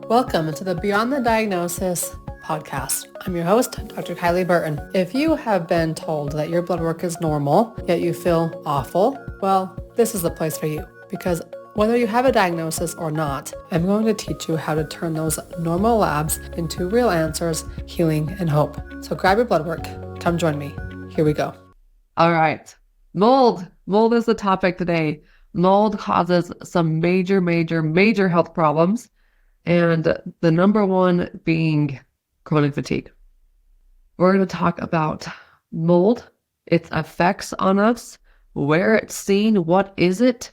Welcome to the Beyond the Diagnosis podcast. I'm your host, Dr. Kylie Burton. If you have been told that your blood work is normal, yet you feel awful, well, this is the place for you, because whether you have a diagnosis or not, I'm going to teach you how to turn those normal labs into real answers, healing, and hope. So grab your blood work. Come join me. Here we go. All right. Mold. Mold is the topic today. Mold causes some major health problems. And the number one being chronic fatigue. We're going to talk about mold, its effects on us, where it's seen, what is it.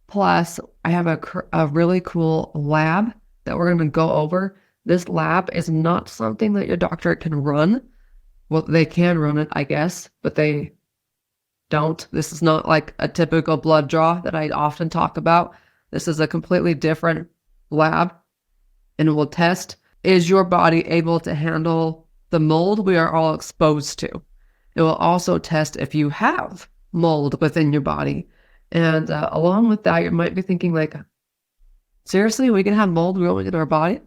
Plus, I have a really cool lab that we're going to go over. This lab is not something that your doctor can run. Well, they can run it, I guess, but they don't. This is not like a typical blood draw that I often talk about. This is a completely different lab. And it will test, is your body able to handle the mold we are all exposed to? It will also test if you have mold within your body. And along with that, you might be thinking like, seriously, we can have mold growing in our body?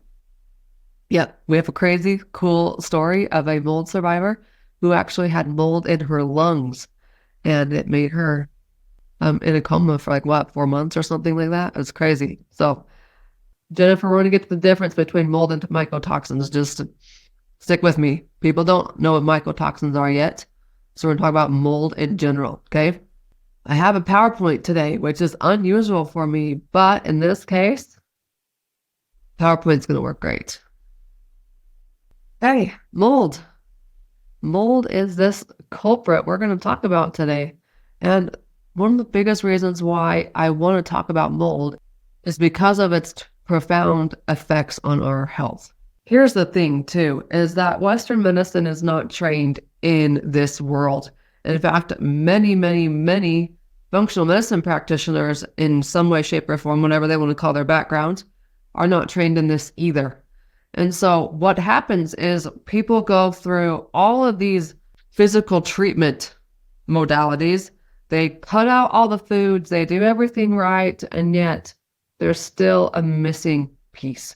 Yeah, we have a crazy cool story of a mold survivor who actually had mold in her lungs. And it made her in a coma for 4 months or something like that. It was crazy. So Jennifer, we're going to get to the difference between mold and mycotoxins. Just stick with me. People don't know what mycotoxins are yet. So we're going to talk about mold in general, okay? I have a PowerPoint today, which is unusual for me, but in this case, PowerPoint's going to work great. Hey, mold. Mold is this culprit we're going to talk about today. And one of the biggest reasons why I want to talk about mold is because of its profound effects on our health. Here's the thing too, is that Western medicine is not trained in this world. In fact, many functional medicine practitioners in some way, shape, or form, whatever they want to call their background, are not trained in this either. And so what happens is people go through all of these physical treatment modalities. They cut out all the foods, they do everything right, and yet there's still a missing piece.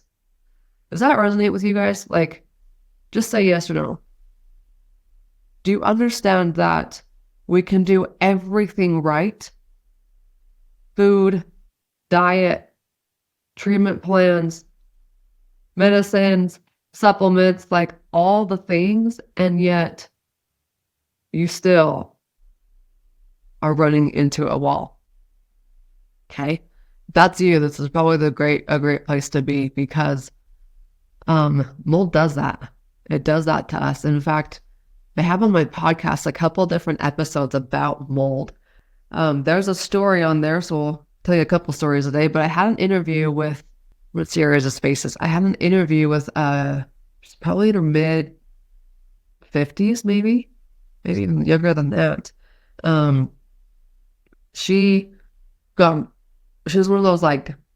Does that resonate with you guys? Just say yes or no. Do you understand that we can do everything right? Food, diet, treatment plans, medicines, supplements, all the things, and yet you still are running into a wall. Okay? That's you. This is probably a great place to be, because mold does that. It does that to us. In fact, I have on my podcast a couple different episodes about mold. There's a story on there, so I'll tell you a couple stories today, but I had an interview with, what series of spaces? I had an interview with probably in her mid-50s, maybe even younger than that. She was one of those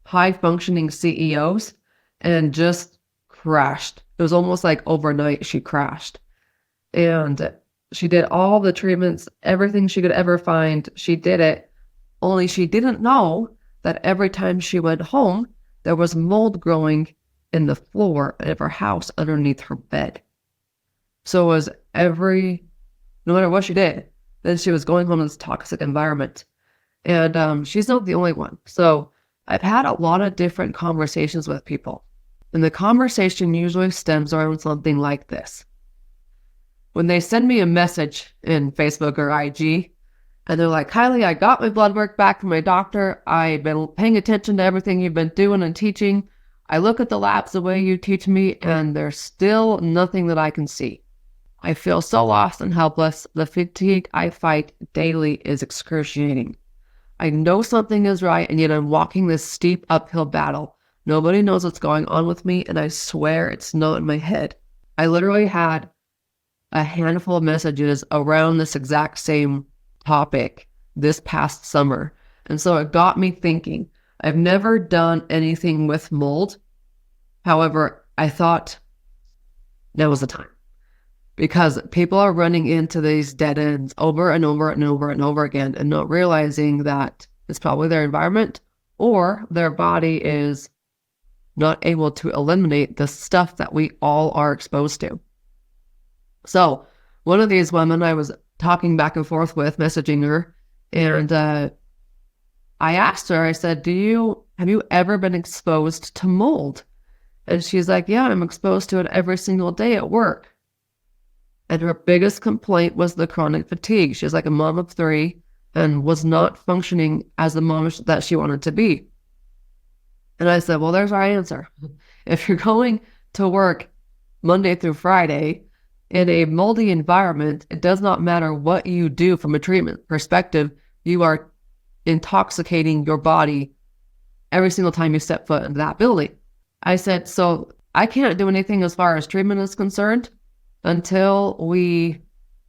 high functioning CEOs and just crashed. It was almost like overnight she crashed. And she did all the treatments, everything she could ever find. She did it. Only she didn't know that every time she went home, there was mold growing in the floor of her house underneath her bed. So it was no matter what she did, then she was going home in this toxic environment. And she's not the only one. So I've had a lot of different conversations with people. And the conversation usually stems around something like this. When they send me a message in Facebook or IG, and they're like, Kylie, I got my blood work back from my doctor. I've been paying attention to everything you've been doing and teaching. I look at the labs the way you teach me, and there's still nothing that I can see. I feel so lost and helpless. The fatigue I fight daily is excruciating. I know something is right, and yet I'm walking this steep uphill battle. Nobody knows what's going on with me, and I swear it's not in my head. I literally had a handful of messages around this exact same topic this past summer. And so it got me thinking. I've never done anything with mold. However, I thought now was the time. Because people are running into these dead ends over and over and over and over again and not realizing that it's probably their environment or their body is not able to eliminate the stuff that we all are exposed to. So one of these women I was talking back and forth with, messaging her, and I asked her, I said, have you ever been exposed to mold? And she's like, yeah, I'm exposed to it every single day at work. And her biggest complaint was the chronic fatigue. She's like a mom of 3 and was not functioning as the mom that she wanted to be. And I said, well, there's our answer. If you're going to work Monday through Friday in a moldy environment, it does not matter what you do from a treatment perspective, you are intoxicating your body every single time you step foot into that building. I said, so I can't do anything as far as treatment is concerned until we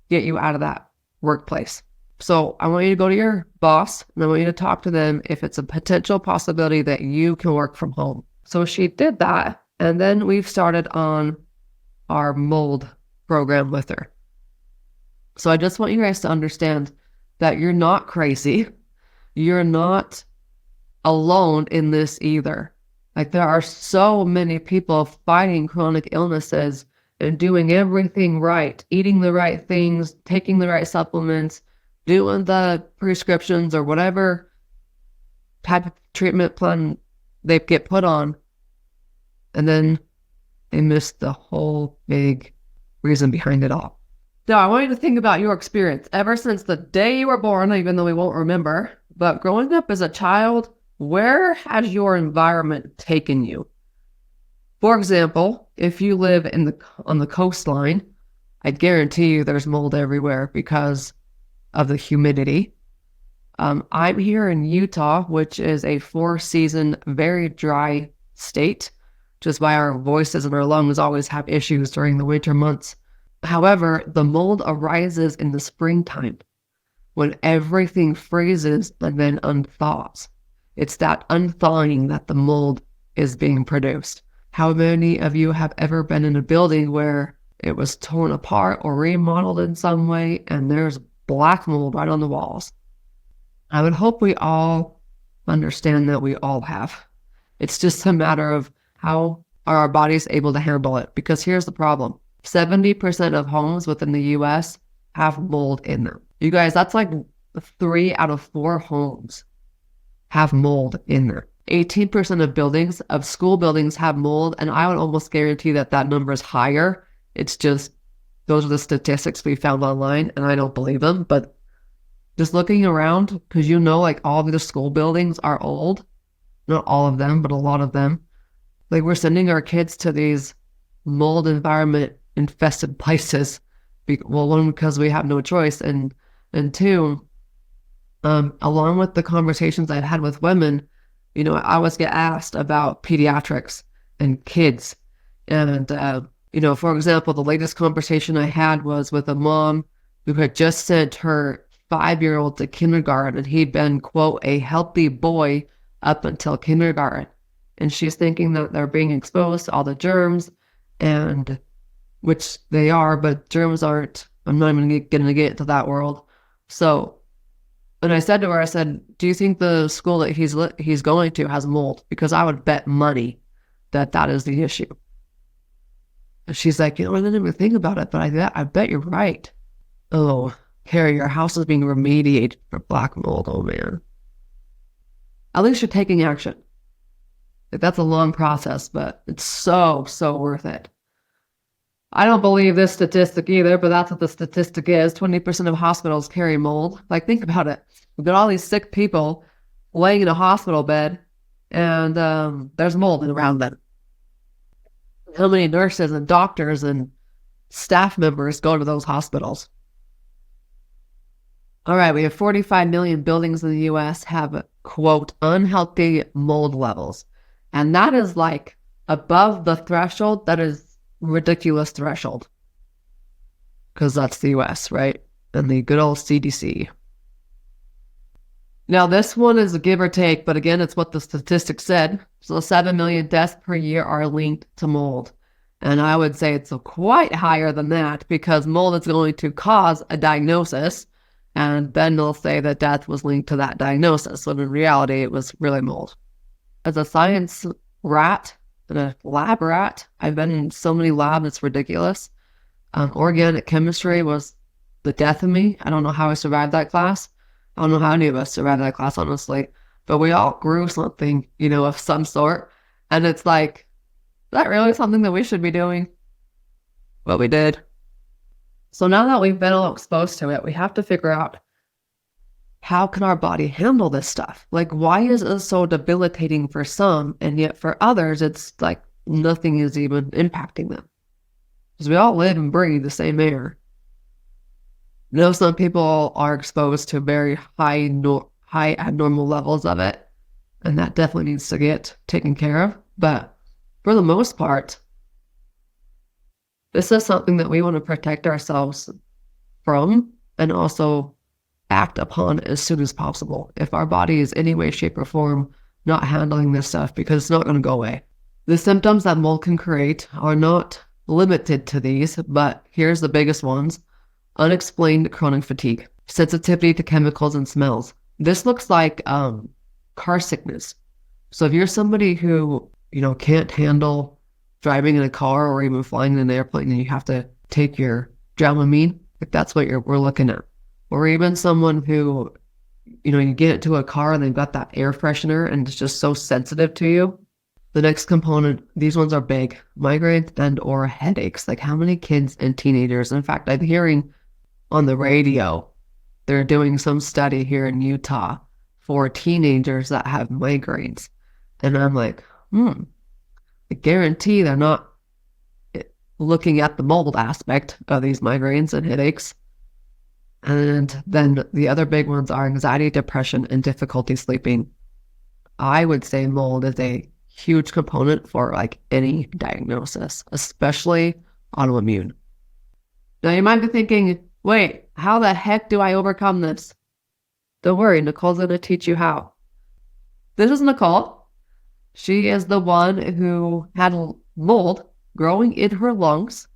get you out of that workplace. So I want you to go to your boss and I want you to talk to them if it's a potential possibility that you can work from home. So she did that. And then we've started on our mold program with her. So I just want you guys to understand that you're not crazy. You're not alone in this either. Like, there are so many people fighting chronic illnesses and doing everything right, eating the right things, taking the right supplements, doing the prescriptions or whatever type of treatment plan they get put on. And then they miss the whole big reason behind it all. Now, I want you to think about your experience ever since the day you were born, even though we won't remember, but growing up as a child, where has your environment taken you? For example, if you live on the coastline, I guarantee you there's mold everywhere because of the humidity. I'm here in Utah, which is a 4-season, very dry state, which is why our voices and our lungs always have issues during the winter months. However, the mold arises in the springtime when everything freezes and then unthaws. It's that unthawing that the mold is being produced. How many of you have ever been in a building where it was torn apart or remodeled in some way and there's black mold right on the walls? I would hope we all understand that we all have. It's just a matter of how are our bodies able to handle it? Because here's the problem. 70% of homes within the US have mold in them. You guys, that's like 3 out of 4 homes have mold in there. 18% of school buildings have mold, and I would almost guarantee that number is higher. It's just, those are the statistics we found online, and I don't believe them, but just looking around, because like all of the school buildings are old. Not all of them, but a lot of them. Like, we're sending our kids to these mold environment infested places. Well, one, because we have no choice, and 2, along with the conversations I've had with women, I always get asked about pediatrics and kids. And, for example, the latest conversation I had was with a mom who had just sent her 5-year-old to kindergarten, and he'd been, quote, a healthy boy up until kindergarten. And she's thinking that they're being exposed to all the germs, and which they are, but germs aren't. I'm not even going to get into that world. So, and I said to her, do you think the school that he's going to has mold? Because I would bet money that is the issue. And she's like, I didn't even think about it, but I bet you're right. Oh, Carrie, your house is being remediated for black mold. Oh, man. At least you're taking action. Like, that's a long process, but it's so, so worth it. I don't believe this statistic either, but that's what the statistic is. 20% of hospitals carry mold. Like, think about it. We've got all these sick people laying in a hospital bed, and there's mold around them. How many nurses and doctors and staff members go to those hospitals? All right, we have 45 million buildings in the U.S. have, quote, unhealthy mold levels. And that is like above the threshold. That is ridiculous threshold. Because that's the U.S., right? And the good old CDC. Now, this one is a give or take, but again, it's what the statistics said. So 7 million deaths per year are linked to mold. And I would say it's quite higher than that because mold is going to cause a diagnosis. And then they'll say that death was linked to that diagnosis. When in reality, it was really mold. As a science rat, and a lab rat. I've been in so many labs, it's ridiculous. Organic chemistry was the death of me. I don't know how I survived that class. I don't know how any of us survived that class, honestly. But we all grew something, of some sort. And it's like, is that really something that we should be doing? But we did. So now that we've been all exposed to it, we have to figure out, how can our body handle this stuff? Like, why is it so debilitating for some, and yet for others, it's like nothing is even impacting them? Because we all live and breathe the same air. Some people are exposed to very high abnormal levels of it, and that definitely needs to get taken care of. But for the most part, this is something that we want to protect ourselves from and also act upon as soon as possible if our body is any way, shape, or form not handling this stuff, because it's not going to go away. The symptoms that mold can create are not limited to these, but here's the biggest ones. Unexplained chronic fatigue, sensitivity to chemicals and smells. This looks like car sickness. So if you're somebody who, can't handle driving in a car or even flying in an airplane and you have to take your Dramamine, if that's what we're looking at. Or even someone who, you get into a car and they've got that air freshener and it's just so sensitive to you. The next component, these ones are big, migraines and or headaches. Like, how many kids and teenagers, in fact, I'm hearing on the radio, they're doing some study here in Utah for teenagers that have migraines. And I'm like, I guarantee they're not looking at the mold aspect of these migraines and headaches. And then the other big ones are anxiety, depression, and difficulty sleeping. I would say mold is a huge component for like any diagnosis, especially autoimmune. Now you might be thinking, wait, how the heck do I overcome this? Don't worry, Nicole's going to teach you how. This is Nicole. She is the one who had mold growing in her lungs,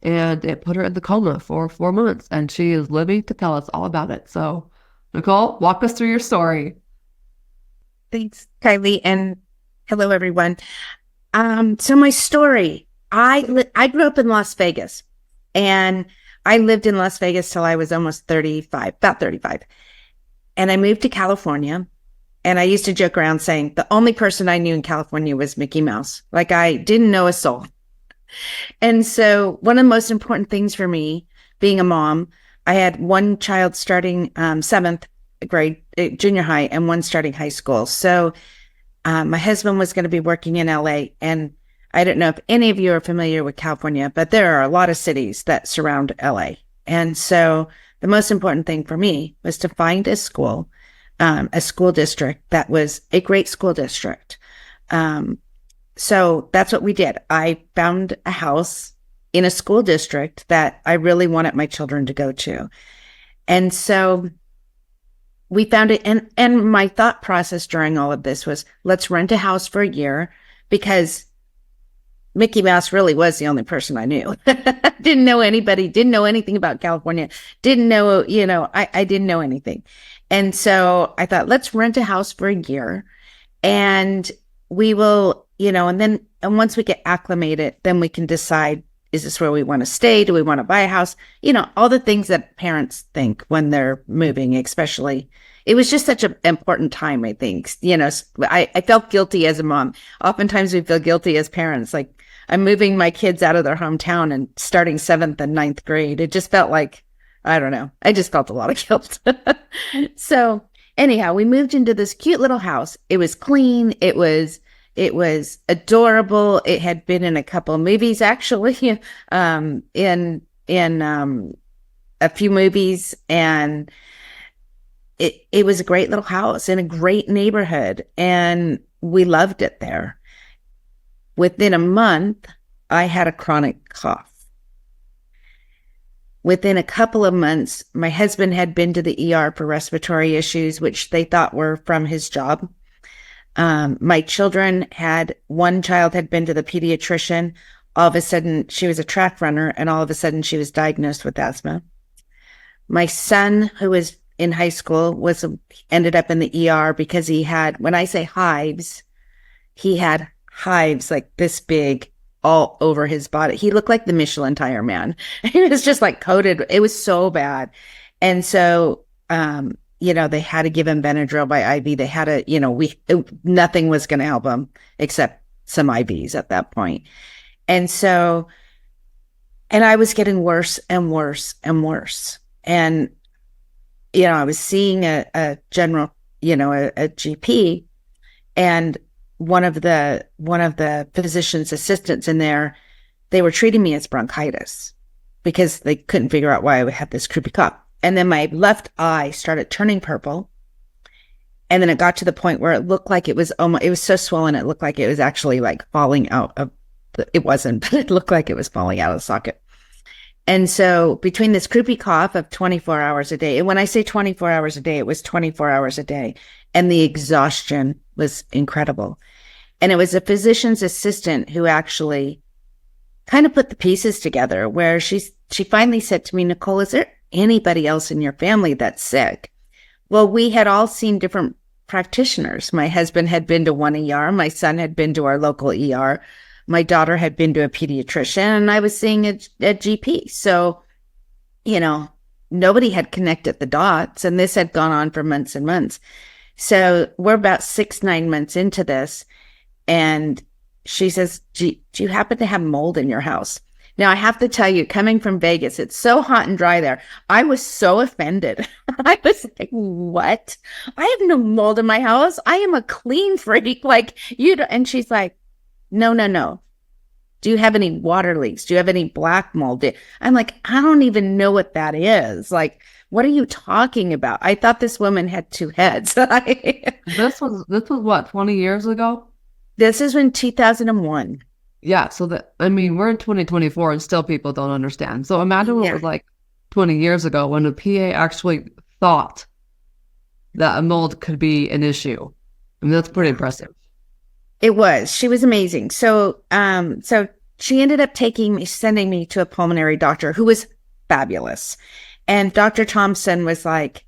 and it put her in the coma for 4 months, and she is living to tell us all about it. So, Nicole, walk us through your story. Thanks, Kylie, and hello, everyone. So my story, I grew up in Las Vegas, and I lived in Las Vegas till I was almost 35, about 35. And I moved to California, and I used to joke around saying the only person I knew in California was Mickey Mouse. Like, I didn't know a soul. And so one of the most important things for me, being a mom, I had one child starting 7th grade, junior high, and one starting high school. So my husband was going to be working in LA, and I don't know if any of you are familiar with California, but there are a lot of cities that surround LA. And so the most important thing for me was to find a school district that was a great school district. So that's what we did. I found a house in a school district that I really wanted my children to go to. And so we found it. And my thought process during all of this was, let's rent a house for a year, because Mickey Mouse really was the only person I knew. Didn't know anybody, didn't know anything about California, didn't know, I didn't know anything. And so I thought, let's rent a house for a year, and we will, and once we get acclimated, then we can decide, is this where we want to stay? Do we want to buy a house? All the things that parents think when they're moving, especially. It was just such an important time, I think. I felt guilty as a mom. Oftentimes we feel guilty as parents. Like, I'm moving my kids out of their hometown and starting 7th and 9th grade. It just felt like, I don't know. I just felt a lot of guilt. So anyhow, we moved into this cute little house. It was clean. It was adorable. It had been in a couple of movies, actually, in a few movies. And it was a great little house in a great neighborhood. And we loved it there. Within a month, I had a chronic cough. Within a couple of months, my husband had been to the ER for respiratory issues, which they thought were from his job. My children one child had been to the pediatrician. All of a sudden, she was a track runner, and all of a sudden she was diagnosed with asthma. My son, who was in high school, ended up in the ER because he had, when I say hives, he had hives like this big all over his body. He looked like the Michelin tire man. He was just like coated. It was so bad. And so, they had to give him Benadryl by IV. They had to, nothing was going to help him except some IVs at that point. And so, and I was getting worse and worse and worse. And, I was seeing a general, a GP, and one of the physician's assistants in there, they were treating me as bronchitis because they couldn't figure out why I had this croupy cough. And then my left eye started turning purple. And then it got to the point where it looked like it was so swollen. It looked like it was actually like falling out of it wasn't, but it looked like it was falling out of the socket. And so between this croupy cough of 24 hours a day, and when I say 24 hours a day, it was 24 hours a day. And the exhaustion was incredible. And it was a physician's assistant who actually kind of put the pieces together, where she finally said to me, Nicole, is there anybody else in your family that's sick? Well, we had all seen different practitioners. My husband had been to one ER. My son had been to our local ER. My daughter had been to a pediatrician, and I was seeing a GP. So, nobody had connected the dots, and this had gone on for months and months. So we're about 6-9 months into this, and she says, do you happen to have mold in your house? Now, I have to tell you, coming from Vegas, it's so hot and dry there. I was so offended. I was like, what? I have no mold in my house. I am a clean freak. Like, and she's like, no. Do you have any water leaks? Do you have any black mold? I'm like, I don't even know what that is. Like, what are you talking about? I thought this woman had two heads. This was what, 20 years ago? This is in 2001. Yeah. So we're in 2024 and still people don't understand. So imagine what it was like 20 years ago when a PA actually thought that a mold could be an issue. I mean, that's pretty impressive. It was. She was amazing. So she ended up sending me to a pulmonary doctor who was fabulous. And Dr. Thompson was like,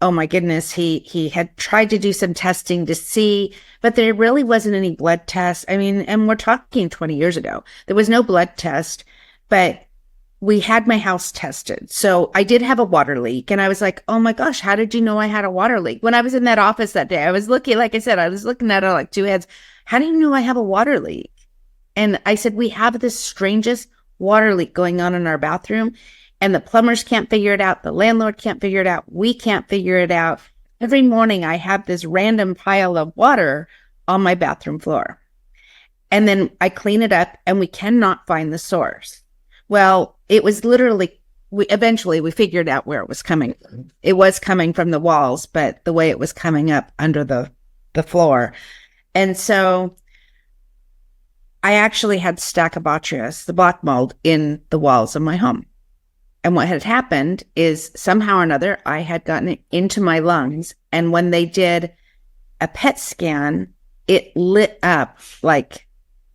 oh my goodness, he had tried to do some testing to see, but there really wasn't any blood tests. I mean, and we're talking 20 years ago. There was no blood test, but we had my house tested. So I did have a water leak, and I was like, oh my gosh, how did you know I had a water leak? When I was in that office that day, I was looking, like I said, I was looking at her like two heads. How do you know I have a water leak? And I said, we have this strangest water leak going on in our bathroom, and the plumbers can't figure it out. The landlord can't figure it out. We can't figure it out. Every morning I have this random pile of water on my bathroom floor. And then I clean it up, and we cannot find the source. Well, it was literally, eventually we figured out where it was coming from. It was coming from the walls, but the way it was coming up under the floor. And so I actually had Stachybotrys, the black mold, in the walls of my home. And what had happened is somehow or another, I had gotten it into my lungs. And when they did a PET scan, it lit up like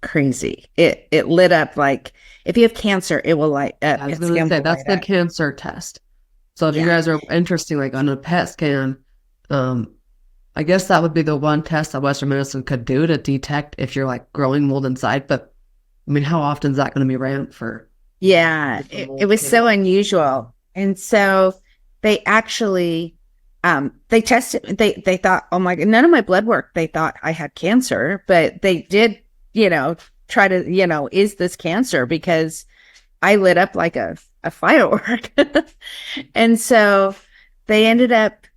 crazy. It lit up like, if you have cancer, it will light up. I was going to say, that's the cancer test. So if you guys are interested, like on a PET scan, I guess that would be the one test that Western medicine could do to detect if you're like growing mold inside. But I mean, how often is that going to be ran for? Yeah, it was so unusual. And so they actually, they tested, they thought, oh my God, none of my blood work, they thought I had cancer, but they did, try to, is this cancer? Because I lit up like a firework. And so they ended up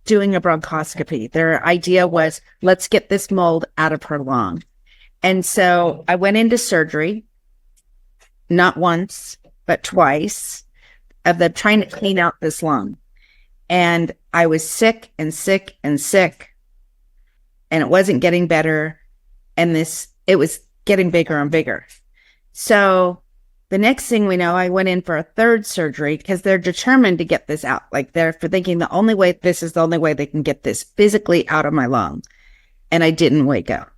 doing a bronchoscopy. Their idea was, let's get this mold out of her lung. And so I went into surgery, not once, but twice, of them trying to clean out this lung. And I was sick and sick and sick, and it wasn't getting better. And it was getting bigger and bigger. So the next thing we know, I went in for a third surgery because they're determined to get this out. Like they're thinking this is the only way they can get this physically out of my lung. And I didn't wake up.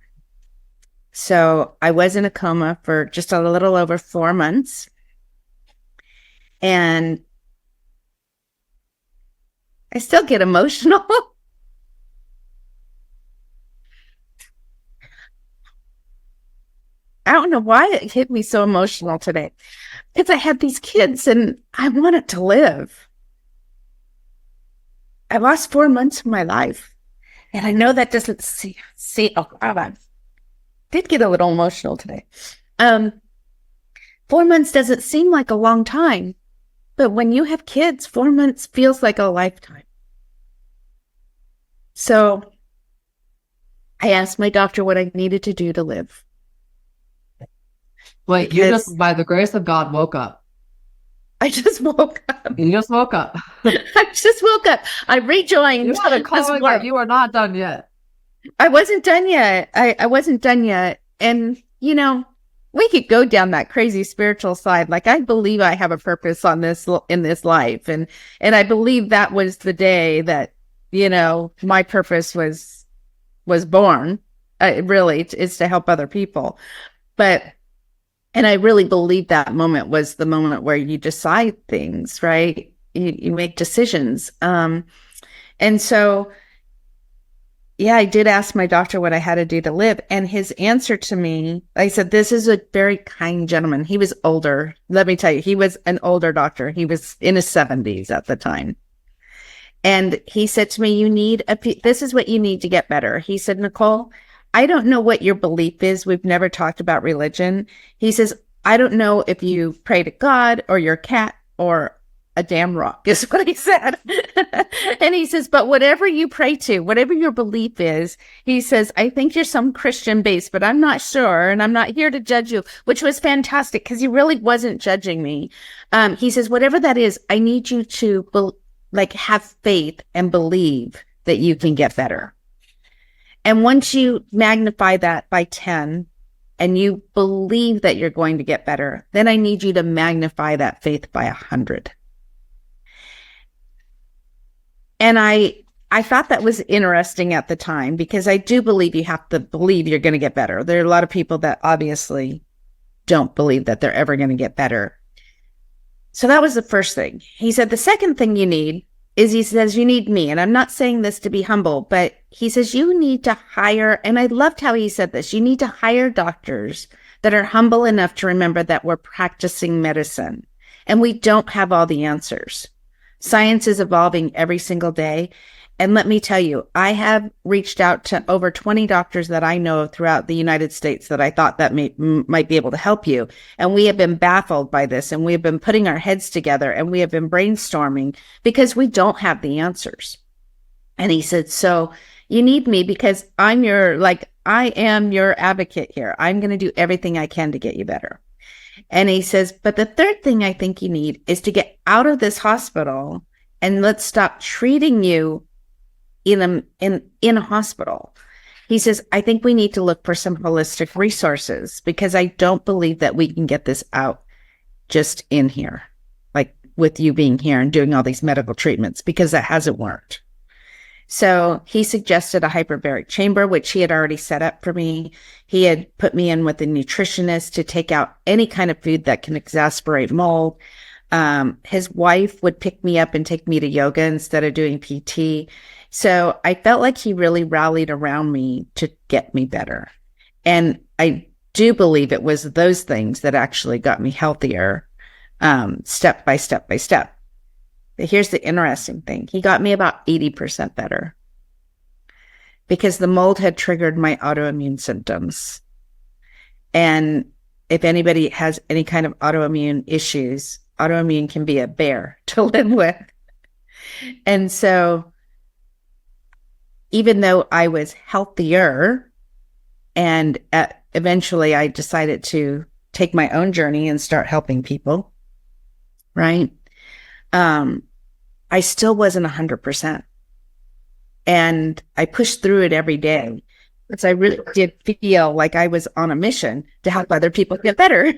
So I was in a coma for just a little over 4 months. And I still get emotional. I don't know why it hit me so emotional today. Because I had these kids and I wanted to live. I lost 4 months of my life. And I know that doesn't oh, I did get a little emotional today. 4 months doesn't seem like a long time, but when you have kids, 4 months feels like a lifetime. So I asked my doctor what I needed to do to live. Wait, you just, by the grace of God, woke up. I just woke up. You just woke up. I just woke up. I rejoined. You had a calling that you are not done yet. I wasn't done yet. I wasn't done yet. And, you know, we could go down that crazy spiritual side. Like, I believe I have a purpose in this life. And I believe that was the day that, you know, my purpose was born. Really, is to help other people. And I really believe that moment was the moment where you decide things, right? You make decisions. And so, yeah, I did ask my doctor what I had to do to live. And his answer to me, I said, this is a very kind gentleman. He was older. Let me tell you, he was an older doctor. He was in his 70s at the time. And he said to me, this is what you need to get better. He said, Nicole, I don't know what your belief is. We've never talked about religion. He says, I don't know if you pray to God or your cat or a damn rock, is what he said. And he says, but whatever you pray to, whatever your belief is, he says, I think you're some Christian base, but I'm not sure. And I'm not here to judge you, which was fantastic because he really wasn't judging me. He says, whatever that is, I need you to have faith and believe that you can get better. And once you magnify that by 10 and you believe that you're going to get better, then I need you to magnify that faith by 100. And I thought that was interesting at the time because I do believe you have to believe you're going to get better. There are a lot of people that obviously don't believe that they're ever going to get better. So that was the first thing. He said, the second thing you need is, he says, you need me. And I'm not saying this to be humble, but he says, you need to hire, and I loved how he said this, you need to hire doctors that are humble enough to remember that we're practicing medicine and we don't have all the answers. Science is evolving every single day. And let me tell you, I have reached out to over 20 doctors that I know throughout the United States that I thought that might be able to help you. And we have been baffled by this, and we have been putting our heads together, and we have been brainstorming because we don't have the answers. And he said, so you need me because I am your advocate here. I'm going to do everything I can to get you better. And he says, but the third thing I think you need is to get out of this hospital and let's stop treating you in a hospital. He says, I think we need to look for some holistic resources because I don't believe that we can get this out just in here, like with you being here and doing all these medical treatments, because that hasn't worked. So he suggested a hyperbaric chamber, which he had already set up for me. He had put me in with a nutritionist to take out any kind of food that can exacerbate mold. His wife would pick me up and take me to yoga instead of doing PT. So I felt like he really rallied around me to get me better. And I do believe it was those things that actually got me healthier, step by step by step. But here's the interesting thing. He got me about 80% better because the mold had triggered my autoimmune symptoms. And if anybody has any kind of autoimmune issues, autoimmune can be a bear to live with. And so even though I was healthier and eventually I decided to take my own journey and start helping people, right? I still wasn't 100%. And I pushed through it every day because I really did feel like I was on a mission to help other people get better.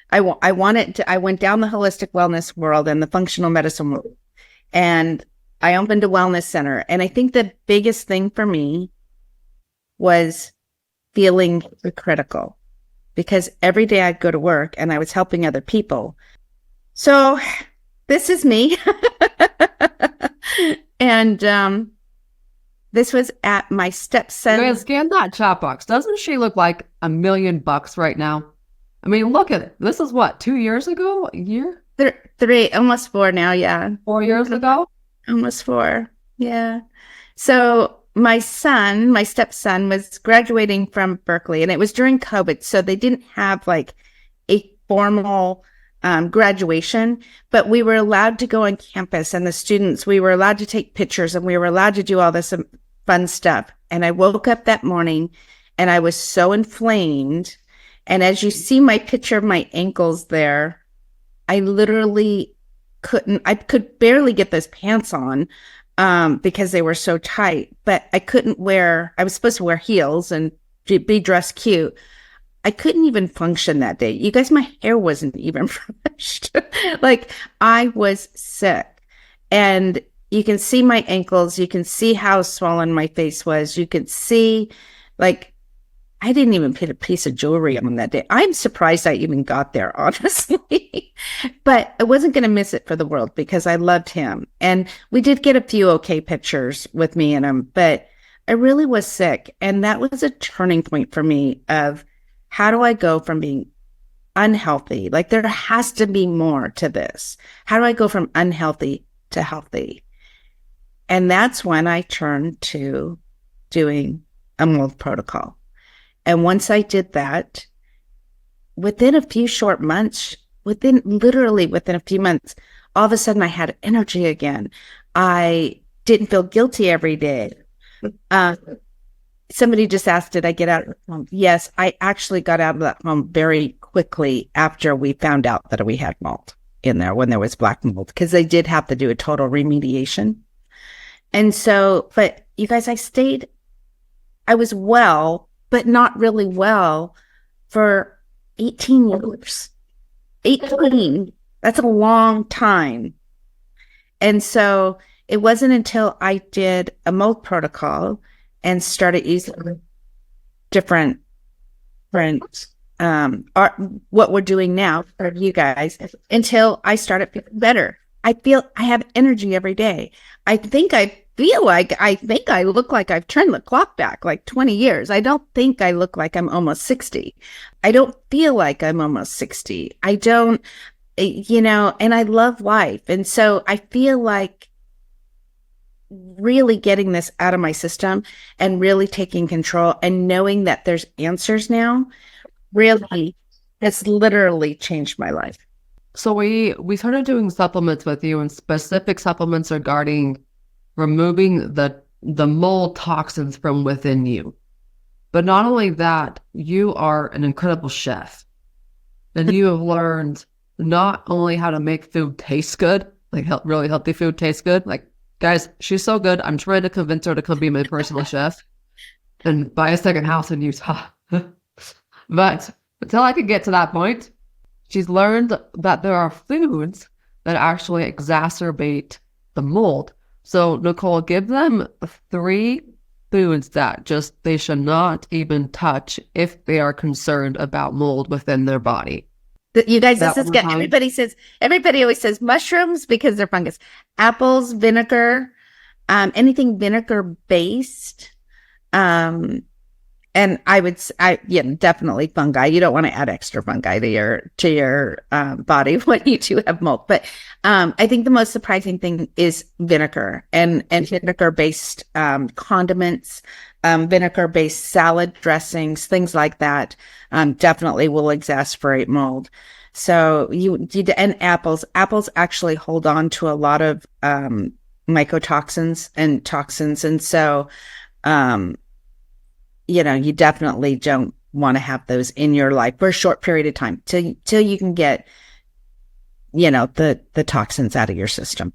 I went down the holistic wellness world and the functional medicine world, and I opened a wellness center. And I think the biggest thing for me was feeling critical because every day I'd go to work and I was helping other people. So this is me. And this was at my stepson. Man, scan that chat box. Doesn't she look like $1 million right now? I mean, look at it. This is what, 2 years ago? A year? Three, almost 4 now. Yeah. 4 years ago? Almost 4. Yeah. So my stepson was graduating from Berkeley, and it was during COVID. So they didn't have like a formal graduation, but we were allowed to go on campus, and we were allowed to take pictures, and we were allowed to do all this fun stuff. And I woke up that morning and I was so inflamed. And as you see my picture of my ankles there, I literally I could barely get those pants on because they were so tight, but I was supposed to wear heels and be dressed cute. I couldn't even function that day. You guys, my hair wasn't even brushed. Like, I was sick. And you can see my ankles. You can see how swollen my face was. You could see, like, I didn't even put a piece of jewelry on that day. I'm surprised I even got there, honestly. But I wasn't going to miss it for the world because I loved him. And we did get a few okay pictures with me in him, but I really was sick. And that was a turning point for me of, how do I go from being unhealthy? Like, there has to be more to this. How do I go from unhealthy to healthy? And that's when I turned to doing a mold protocol. And once I did that, within a few short months, literally within a few months, all of a sudden I had energy again. I didn't feel guilty every day. Somebody just asked, did I get out of the home? Yes, I actually got out of that home very quickly after we found out that we had mold in there, when there was black mold, because they did have to do a total remediation. And so, but you guys, I was well, but not really well for 18 years. 18, that's a long time. And so it wasn't until I did a mold protocol and started using different what we're doing now for you guys, until I started feeling better. I have energy every day. I think I look like I've turned the clock back like 20 years. I don't think I look like I'm almost 60. I don't feel like I'm almost 60. I don't, and I love life. And so I feel like really getting this out of my system and really taking control and knowing that there's answers now really has literally changed my life. So we started doing supplements with you, and specific supplements regarding removing the mold toxins from within you. But not only that, you are an incredible chef, and you have learned not only how to make food taste good, like really healthy food taste good. Like, guys, she's so good. I'm trying to convince her to come be my personal chef and buy a second house in Utah. But until I could get to that point, she's learned that there are foods that actually exacerbate the mold. So, Nicole, give them 3 foods that they should not even touch if they are concerned about mold within their body. You guys, this is good. Everybody always says mushrooms because they're fungus. Apples, vinegar, anything vinegar based. And definitely fungi. You don't want to add extra fungi to your body when you do have mold. But I think the most surprising thing is vinegar and vinegar based condiments, vinegar based salad dressings, things like that. Definitely will exacerbate mold. So and apples actually hold on to a lot of mycotoxins and toxins, and so you definitely don't want to have those in your life for a short period of time till you can get, the toxins out of your system.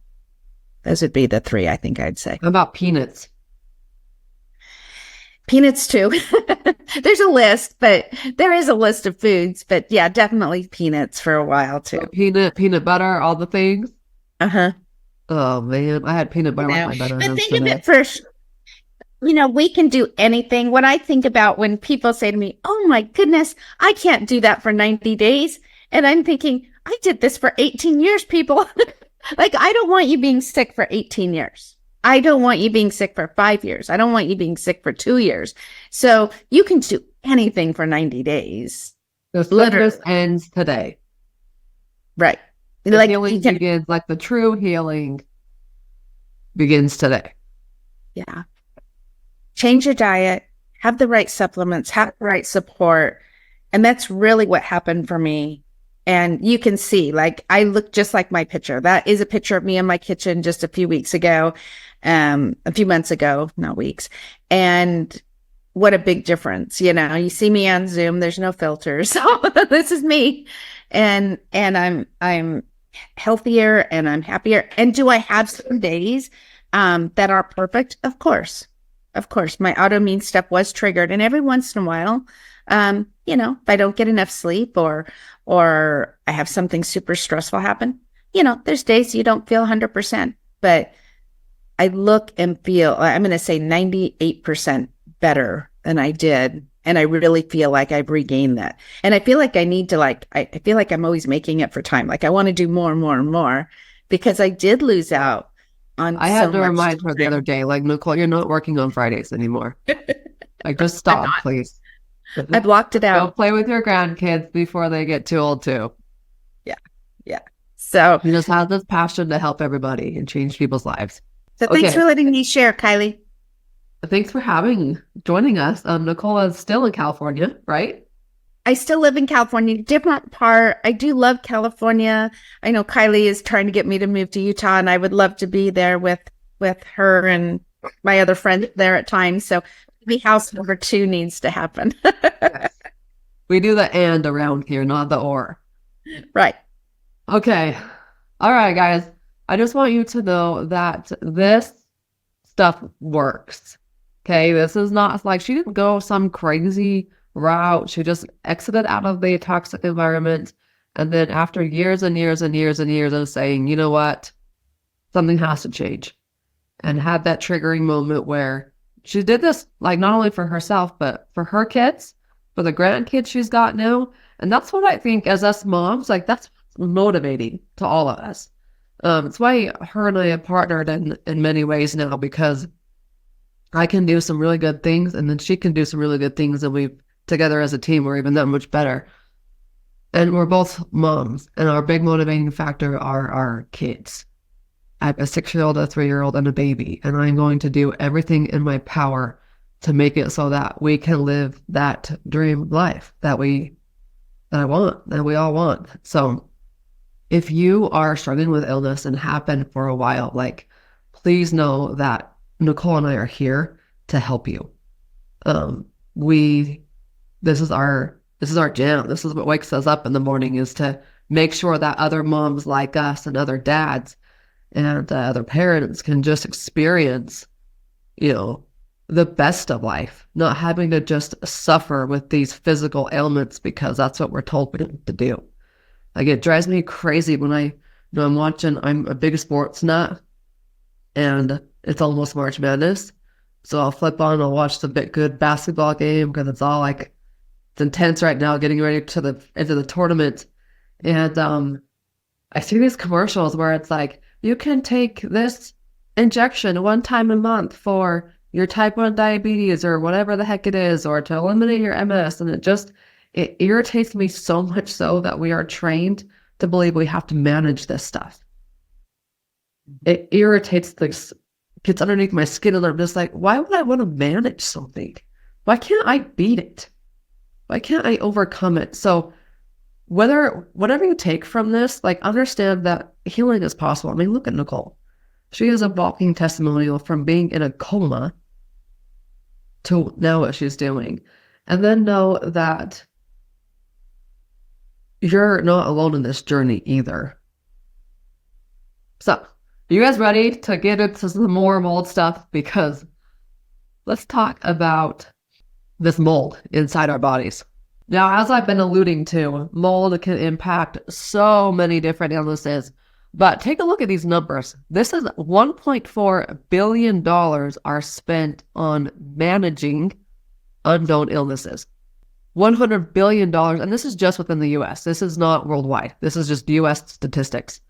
Those would be the 3, I think I'd say. How about peanuts? Peanuts too. There's a list, but there is a list of foods, but yeah, definitely peanuts for a while too. Peanut butter, all the things. Uh-huh. Oh man, I had peanut butter with my butter. But think of it first. We can do anything. When I think about when people say to me, oh my goodness, I can't do that for 90 days. And I'm thinking, I did this for 18 years, people. Like, I don't want you being sick for 18 years. I don't want you being sick for 5 years. I don't want you being sick for 2 years. So you can do anything for 90 days. The sickness ends today. Right. The healing begins, like the true healing begins today. Yeah. Change your diet, have the right supplements, have the right support. And that's really what happened for me. And you can see, like, I look just like my picture. That is a picture of me in my kitchen just a few months ago, not weeks. And what a big difference. You see me on Zoom, there's no filters. So this is me. And I'm healthier and I'm happier. And do I have some days that are perfect? Of course. My autoimmune stuff was triggered. And every once in a while, if I don't get enough sleep or I have something super stressful happen, there's days you don't feel 100%. But I look and feel, I'm going to say 98% better than I did. And I really feel like I've regained that. And I feel like I need to I feel like I'm always making it for time. Like I want to do more and more and more because I did lose out on I had to remind her the other day, like, Nicole, you're not working on Fridays anymore. Like, just stop, please. I blocked it out. Go play with your grandkids before they get too old too. Yeah. So you just have this passion to help everybody and change people's lives. So thanks for letting me share, Kylie. Thanks for joining us. Nicole is still in California, right? I still live in California, different part. I do love California. I know Kylie is trying to get me to move to Utah, and I would love to be there with her and my other friends there at times. So maybe house number 2 needs to happen. Yes. We do the and around here, not the or. Right. Okay. All right, guys. I just want you to know that this stuff works. Okay, this is not like she didn't go some crazy route. She just exited out of the toxic environment. And then after years and years and years and years of saying, you know what, something has to change. And had that triggering moment where she did this, like, not only for herself, but for her kids, for the grandkids she's got now. And that's what I think as us moms, like, that's motivating to all of us. It's why her and I have partnered in many ways now, because I can do some really good things and then she can do some really good things, and we together as a team, we're even that much better. And we're both moms, and our big motivating factor are our kids. I have a 6-year-old, a 3-year-old, and a baby, and I'm going to do everything in my power to make it so that we can live that dream life that I want, that we all want. So if you are struggling with illness and have been for a while, like, please know that Nicole and I are here to help you. This is our jam. This is what wakes us up in the morning, is to make sure that other moms like us and other dads and other parents can just experience, the best of life, not having to just suffer with these physical ailments because that's what we're told we have to do. Like, it drives me crazy when I'm a big sports nut, and it's almost March Madness. So I'll flip on, I'll watch the good basketball game because it's all like, it's intense right now, getting ready into the tournament. And I see these commercials where it's like, you can take this injection 1 time a month for your type 1 diabetes or whatever the heck it is, or to eliminate your MS. And it irritates me so much so that we are trained to believe we have to manage this stuff. It irritates gets underneath my skin, and I'm just like, why would I want to manage something? Why can't I beat it? Why can't I overcome it? So whatever you take from this, like, understand that healing is possible. I mean, look at Nicole. She is a walking testimonial from being in a coma to now what she's doing. And then know that you're not alone in this journey either. So, are you guys ready to get into some more mold stuff? Because let's talk about this mold inside our bodies. Now, as I've been alluding to, mold can impact so many different illnesses, but take a look at these numbers. This is $1.4 billion are spent on managing unknown illnesses. $100 billion, and this is just within the US. This is not worldwide. This is just US statistics.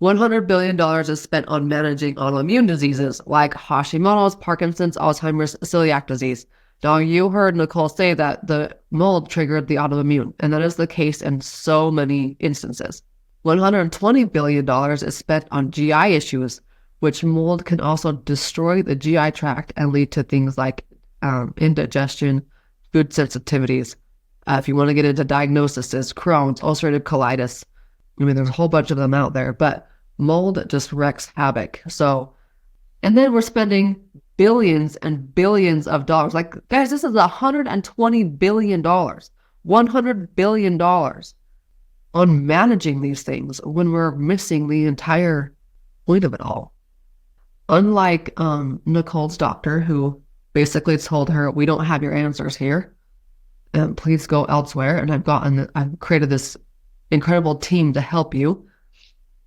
$100 billion is spent on managing autoimmune diseases like Hashimoto's, Parkinson's, Alzheimer's, celiac disease. Now, you heard Nicole say that the mold triggered the autoimmune, and that is the case in so many instances. $120 billion is spent on GI issues, which mold can also destroy the GI tract and lead to things like indigestion, food sensitivities. If you want to get into diagnoses, Crohn's, ulcerative colitis. I mean, there's a whole bunch of them out there, but mold just wreaks havoc. So, and then we're spending billions and billions of dollars. Like, guys, this is $120 billion, $100 billion on managing these things when we're missing the entire point of it all. Unlike Nicole's doctor, who basically told her, we don't have your answers here, and please go elsewhere. And I've created this incredible team to help you.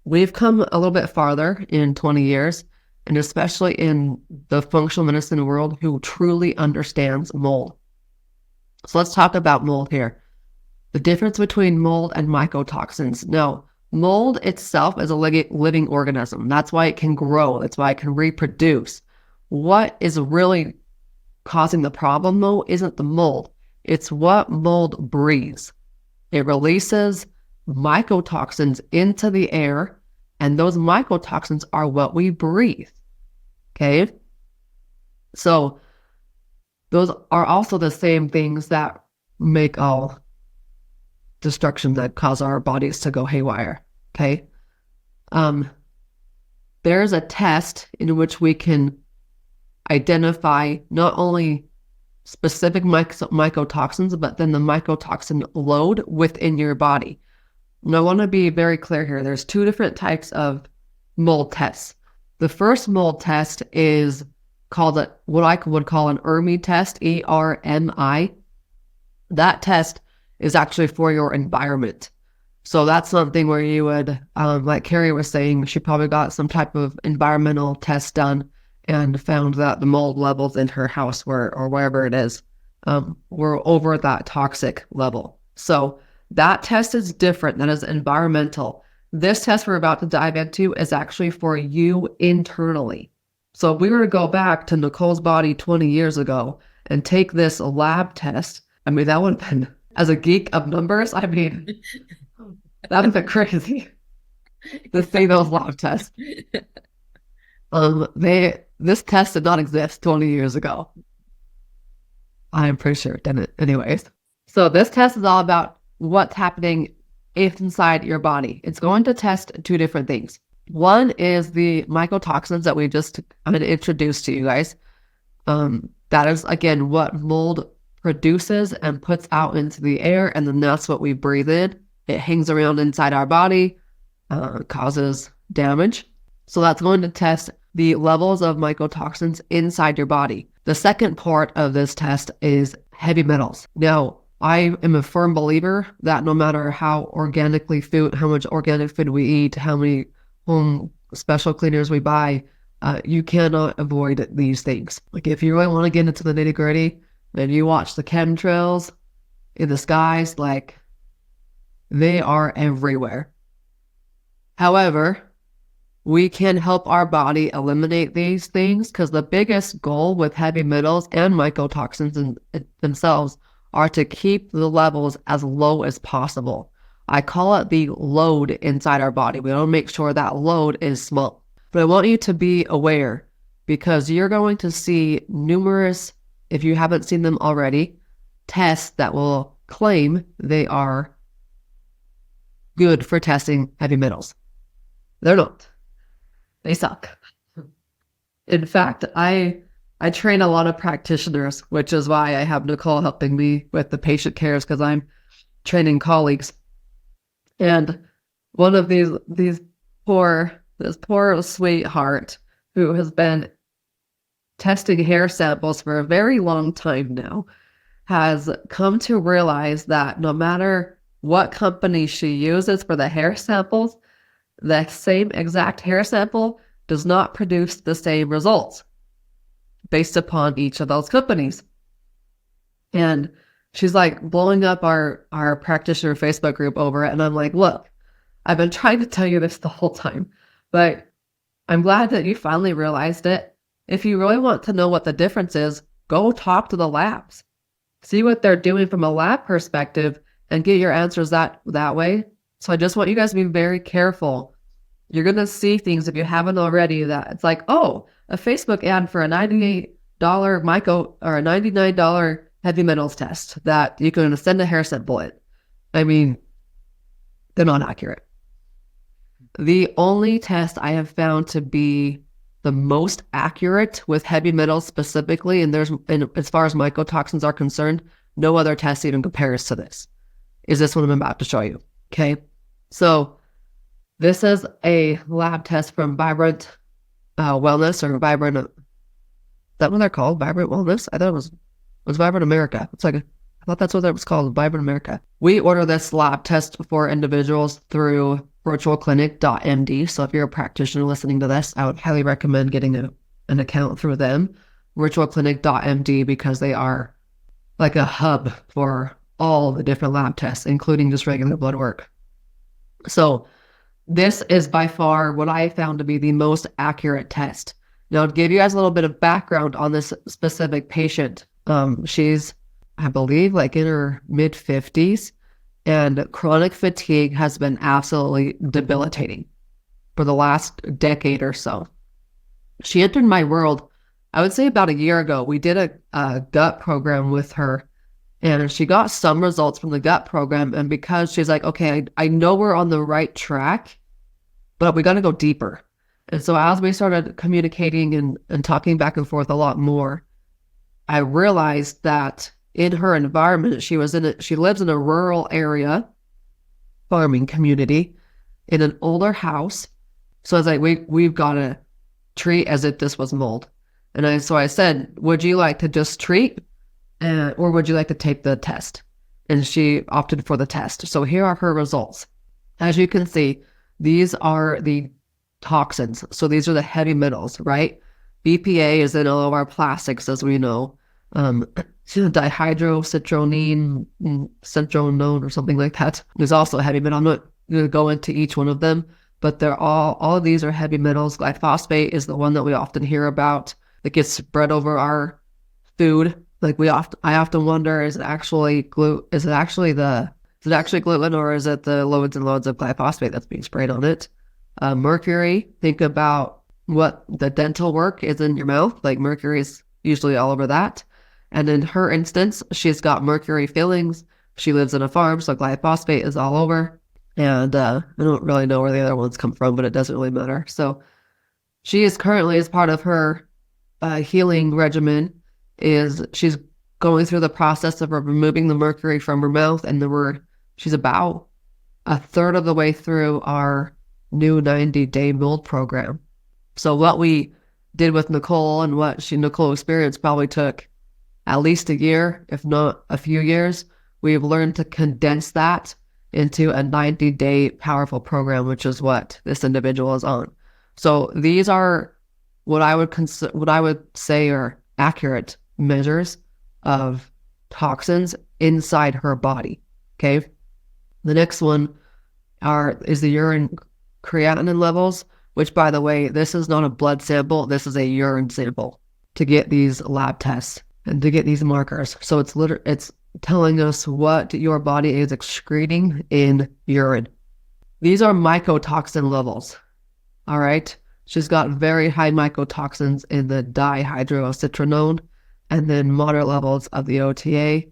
We've come a little bit farther in 20 years, and especially in the functional medicine world, who truly understands mold. So let's talk about mold here. The difference between mold and mycotoxins. No, mold itself is a living organism. That's why it can grow. That's why it can reproduce. What is really causing the problem, though, isn't the mold. It's what mold breathes. It releases mycotoxins into the air, and those mycotoxins are what we breathe. Okay? So those are also the same things that make all destruction, that cause our bodies to go haywire. Okay? There's a test in which we can identify not only specific mycotoxins, but then the mycotoxin load within your body. And I want to be very clear here. There's two different types of mold tests. The first mold test is called what I would call an ERMI test, ERMI. That test is actually for your environment. So that's something where you would, like Carrie was saying, she probably got some type of environmental test done and found that the mold levels in her house or wherever it is, were over that toxic level. So that test is different. That is environmental. This test we're about to dive into is actually for you internally. So if we were to go back to Nicole's body 20 years ago and take this lab test, I mean, that would have been, as a geek of numbers, I mean, that would have been crazy to see those lab tests. This test did not exist 20 years ago. I'm pretty sure it didn't. Anyways, so this test is all about what's happening inside your body. It's going to test two different things. One is the mycotoxins that I'm going to introduce to you guys. That is, again, what mold produces and puts out into the air, and then that's what we breathe in. It hangs around inside our body, causes damage. So that's going to test the levels of mycotoxins inside your body. The second part of this test is heavy metals. Now, I am a firm believer that no matter how much organic food we eat, how many home special cleaners we buy, you cannot avoid these things. Like, if you really want to get into the nitty gritty, then you watch the chemtrails in the skies, like, they are everywhere. However, we can help our body eliminate these things, because the biggest goal with heavy metals and mycotoxins themselves are to keep the levels as low as possible. I call it the load inside our body. We want to make sure that load is small. But I want you to be aware, because you're going to see numerous, if you haven't seen them already, tests that will claim they are good for testing heavy metals. They're not. They suck. In fact, I train a lot of practitioners, which is why I have Nicole helping me with the patient cares, because I'm training colleagues. And one of this poor sweetheart who has been testing hair samples for a very long time now has come to realize that no matter what company she uses for the hair samples, the same exact hair sample does not produce the same results based upon each of those companies. And she's like blowing up our practitioner Facebook group over it. And I'm like, look, I've been trying to tell you this the whole time, but I'm glad that you finally realized it. If you really want to know what the difference is, go talk to the labs. See what they're doing from a lab perspective and get your answers that way. So I just want you guys to be very careful. You're going to see things, if you haven't already, that it's like, oh, a Facebook ad for a $98 myco or a $99 heavy metals test that you can send a hair sample in. I mean, they're not accurate. The only test I have found to be the most accurate with heavy metals specifically, and as far as mycotoxins are concerned, no other test even compares to this, is this one I'm about to show you. Okay. So this is a lab test from Vibrant Wellness, or Vibrant, is that what they're called? Vibrant Wellness? I thought it was Vibrant America. I thought that's what that was called, Vibrant America. We order this lab test for individuals through virtualclinic.md. So if you're a practitioner listening to this, I would highly recommend getting an account through them, virtualclinic.md, because they are like a hub for all the different lab tests, including just regular blood work. So this is by far what I found to be the most accurate test. Now, to give you guys a little bit of background on this specific patient, she's, I believe, like in her mid-50s, and chronic fatigue has been absolutely debilitating for the last decade or so. She entered my world, I would say about a year ago. We did a gut program with her, and she got some results from the gut program. And because she's like, okay, I know we're on the right track, but we got to go deeper. And so as we started communicating and talking back and forth a lot more, I realized that in her environment, she lives in a rural area, farming community, in an older house. So I was like, we've got to treat as if this was mold. And so I said, would you like to just treat, or would you like to take the test? And she opted for the test. So here are her results. As you can see, these are the toxins. So these are the heavy metals, right? BPA is in all of our plastics, as we know. Dihydrocitronine, citronone, or something like that. There's also heavy metal. I'm not going to go into each one of them, but they're all of these are heavy metals. Glyphosate is the one that we often hear about that gets spread over our food. Like I often wonder, is it actually gluten, or is it the loads and loads of glyphosate that's being sprayed on it? Mercury, think about what the dental work is in your mouth. Like mercury is usually all over that. And in her instance, she's got mercury fillings. She lives in a farm, so glyphosate is all over. And I don't really know where the other ones come from, but it doesn't really matter. So she is currently, as part of her healing regimen, she's going through the process of removing the mercury from her mouth, and she's about a third of the way through our new 90-day mold program. So what we did with Nicole and what Nicole experienced probably took at least a year, if not a few years. We've learned to condense that into a 90-day powerful program, which is what this individual is on. So these are what I would say are accurate measures of toxins inside her body. Okay. The next one is the urine creatinine levels, which, by the way, this is not a blood sample. This is a urine sample to get these lab tests and to get these markers. So it's telling us what your body is excreting in urine. These are mycotoxin levels. All right. She's got very high mycotoxins in the dihydrocitronone, and then moderate levels of the OTA.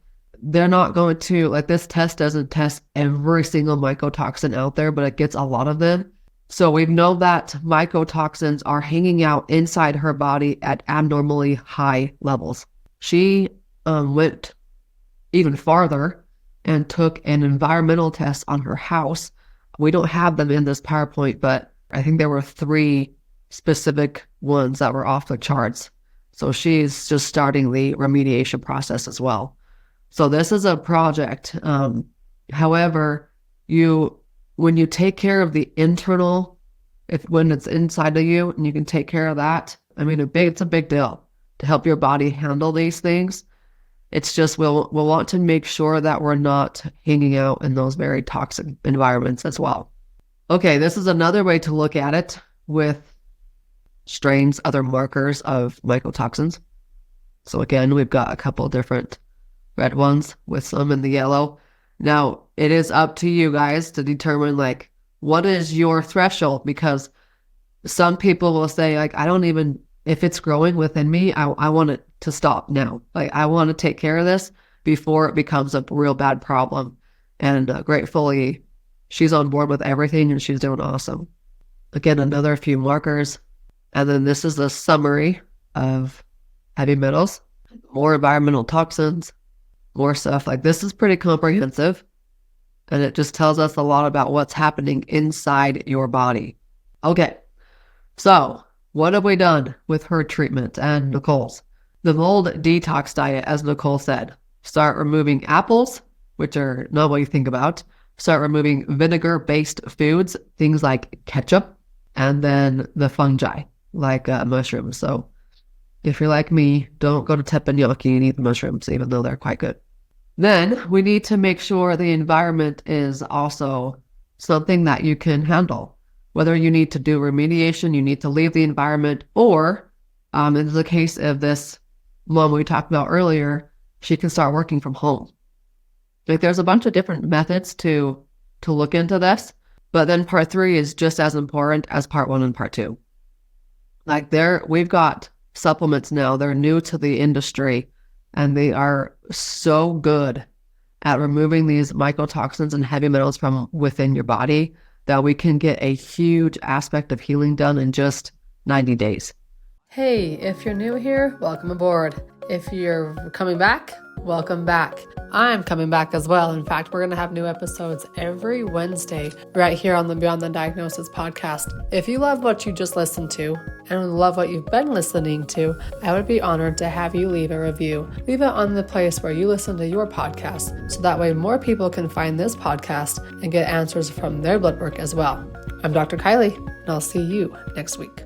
They're not going to, like, this test doesn't test every single mycotoxin out there, but it gets a lot of them. So we know that mycotoxins are hanging out inside her body at abnormally high levels. She went even farther and took an environmental test on her house. We don't have them in this PowerPoint, but I think there were 3 specific ones that were off the charts. So she's just starting the remediation process as well. So this is a project. However, when you take care of the internal, when it's inside of you and you can take care of that, I mean, it's a big deal to help your body handle these things. It's just we'll want to make sure that we're not hanging out in those very toxic environments as well. Okay, this is another way to look at it with strains, other markers of mycotoxins. So again, we've got a couple different red ones with some in the yellow. Now, it is up to you guys to determine like what is your threshold, because some people will say like, I don't even, if it's growing within me, I want it to stop now. Like I want to take care of this before it becomes a real bad problem. And gratefully, she's on board with everything and she's doing awesome. Again, another few markers. And then this is the summary of heavy metals, more environmental toxins, more stuff. Like this is pretty comprehensive. And it just tells us a lot about what's happening inside your body. Okay, so what have we done with her treatment and Nicole's? The mold detox diet, as Nicole said. Start removing apples, which are not what you think about. Start removing vinegar-based foods, things like ketchup, and then the fungi, like mushrooms. So if you're like me, don't go to teppanyaki and eat the mushrooms, even though they're quite good. Then we need to make sure the environment is also something that you can handle. Whether you need to do remediation, you need to leave the environment, or in the case of this one we talked about earlier, she can start working from home. Like there's a bunch of different methods to look into this, but then part 3 is just as important as part 1 and part 2. Like we've got supplements now, they're new to the industry, and they are so good at removing these mycotoxins and heavy metals from within your body that we can get a huge aspect of healing done in just 90 days. Hey, if you're new here, welcome aboard. If you're coming back, welcome back. I'm coming back as well. In fact, we're going to have new episodes every Wednesday right here on the Beyond the Diagnosis podcast. If you love what you just listened to and love what you've been listening to, I would be honored to have you leave a review. Leave it on the place where you listen to your podcast, so that way more people can find this podcast and get answers from their blood work as well. I'm Dr. Kylie, and I'll see you next week.